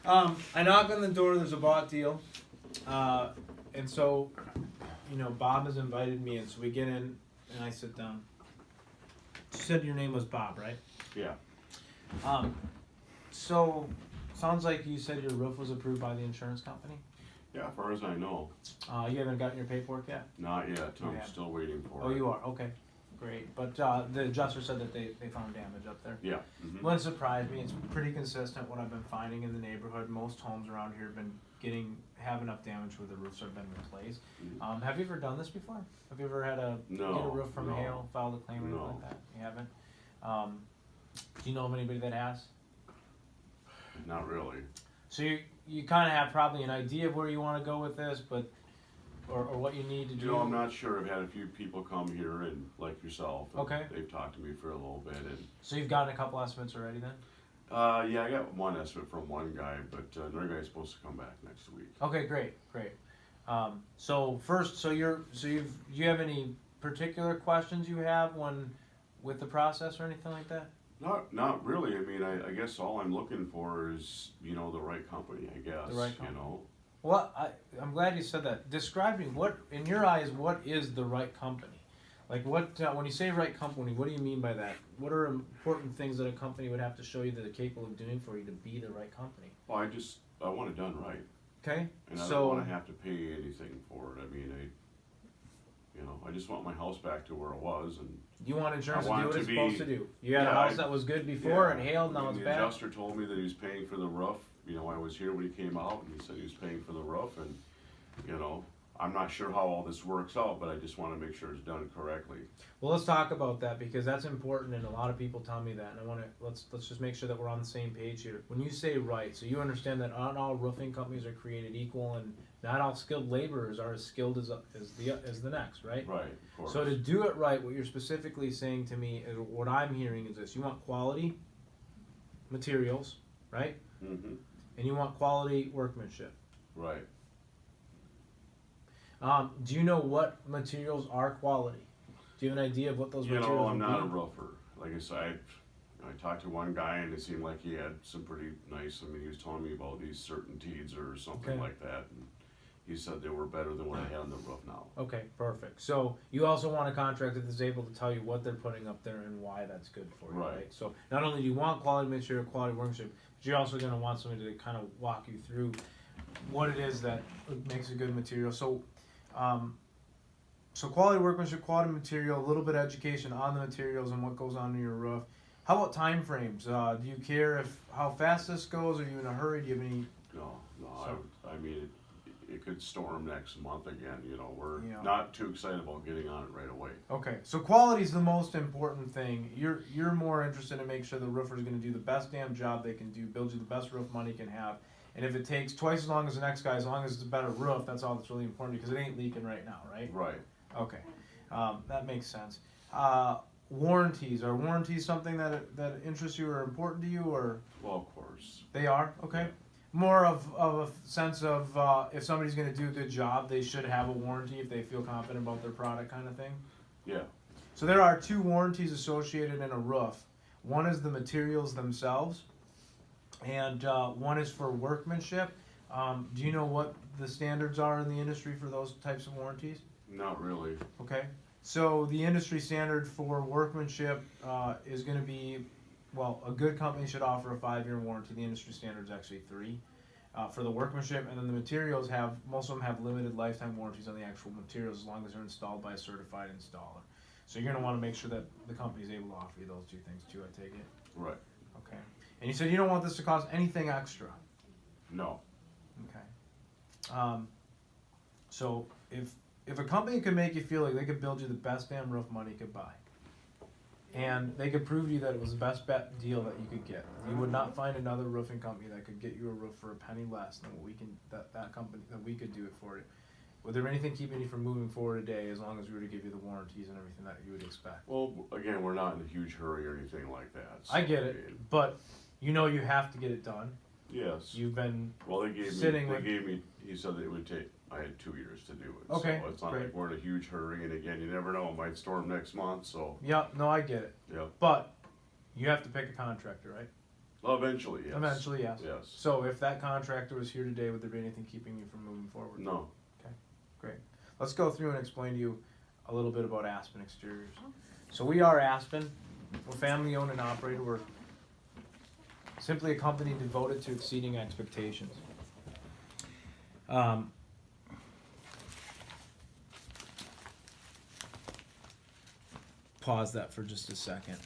I knock on the door. There's a bought deal, and so, Bob has invited me, and so we get in, and I sit down. You said your name was Bob, right? Yeah. So, sounds like you said your roof was approved by the insurance company. Yeah, as far as I know. You haven't gotten your paperwork yet? Not yet. I'm Yeah. still waiting for Oh, it. you are? Okay, great. But the adjuster said that they found damage up there. Yeah. Mm-hmm. Wouldn't surprise me. It's pretty consistent what I've been finding in the neighborhood. Most homes around here have been have enough damage where the roofs have been replaced. Mhm. Have you ever done this before? Have you ever had get a No, roof from no. hail, filed a claim or anything No. like that? You haven't? Do you know of anybody that has? Not really. So you kind of have probably an idea of where you want to go with this, but or what you need to do. I'm not sure. I've had a few people come here and like yourself. And Okay. They've talked to me for a little bit and. So you've gotten a couple estimates already then? Yeah, I got one estimate from one guy, but another guy's supposed to come back next week. Okay, great. So first, do you have any particular questions you have with the process or anything like that? Not really. I mean, I guess all I'm looking for is, the right company, I guess. The right company. Well, I'm glad you said that. Describe me, what, in your eyes, what is the right company? Like when you say right company, what do you mean by that? What are important things that a company would have to show you that they're capable of doing for you to be the right company? Well, I want it done right. Okay, And I don't want to have to pay anything for it. I mean, I just want my house back to where it was, and you want insurance to I do want what it it's to be- supposed to do. You had a Yeah, house that was good before and hailed, now I mean, it's the bad. adjuster told me that he was paying for the roof. I was here when he came out, and he said he was paying for the roof, and I'm not sure how all this works out, but I just want to make sure it's done correctly. Well, let's talk about that because that's important, and a lot of people tell me that, and I want to let's just make sure that we're on the same page here. When you say right, so you understand that not all roofing companies are created equal, and not all skilled laborers are as skilled as the next, right? Right, of course. So to do it right, what you're specifically saying to me, is what I'm hearing is this: you want quality materials, right? Mm-hmm. And you want quality workmanship. Right. Do you know what materials are quality? Do you have an idea of what those materials I'm would not a be? roofer. Like I said, I talked to one guy, and it seemed like he had some pretty nice. I mean, he was telling me about these certainties or something Okay. like that, and he said they were better than what I had on the roof now. Okay, perfect. So you also want a contractor that's able to tell you what they're putting up there and why that's good for you, Right. right? So not only do you want quality material, quality workmanship, but you're also going to want somebody to kind of walk you through what it is that makes a good material. So, quality workmanship, quality material, a little bit of education on the materials and what goes on your roof. How about time frames? Do you care how fast this goes? Are you in a hurry? Do you have any? No, So- I mean, it could storm next month again. We're Yeah. not too excited about getting on it right away. Okay, so quality is the most important thing. You're more interested in making sure the roofer's going to do the best damn job they can do, build you the best roof money can have, and if it takes twice as long as the next guy, as long as it's a better roof, that's all that's really important because it ain't leaking right now, right? Right. Okay, that makes sense. Warranties, are warranties something that interests you or important to you, or Well, of course. they are? Okay. More of a sense of if somebody's going to do a good job, they should have a warranty if they feel confident about their product, kind of thing. Yeah. So there are two warranties associated in a roof. One is the materials themselves, and one is for workmanship. Do you know what the standards are in the industry for those types of warranties? Not really. Okay. So the industry standard for workmanship is going to be, well, a good company should offer a 5-year warranty. The industry standard is actually 3 for the workmanship, and then the materials most of them have limited lifetime warranties on the actual materials as long as they're installed by a certified installer. So you're going to want to make sure that the company is able to offer you those two things too, I take it? Right. Okay. And you said you don't want this to cost anything extra. No. Okay. So if a company could make you feel like they could build you the best damn roof money could buy, and they could prove to you that it was the best bet deal that you could get, you would not find another roofing company that could get you a roof for a penny less than what we could do it for you. Would there be anything keeping you from moving forward today as long as we were to give you the warranties and everything that you would expect? Well, again, we're not in a huge hurry or anything like that. I get it, but you have to get it done. Yes. You've been Well, they gave me. He said that it would take. I had 2 years to do it. Okay, So it's not great. like we're in a huge hurry. And again, you never know. It might storm next month. So I get it. yeah. But you have to pick a contractor, right? Eventually, yes. Eventually, yes. Yes. So if that contractor was here today, would there be anything keeping you from moving forward? No. Great. Let's go through and explain to you a little bit about Aspen Exteriors. So we are Aspen. We're family owned and operated. We're simply a company devoted to exceeding expectations. Pause that for just a second.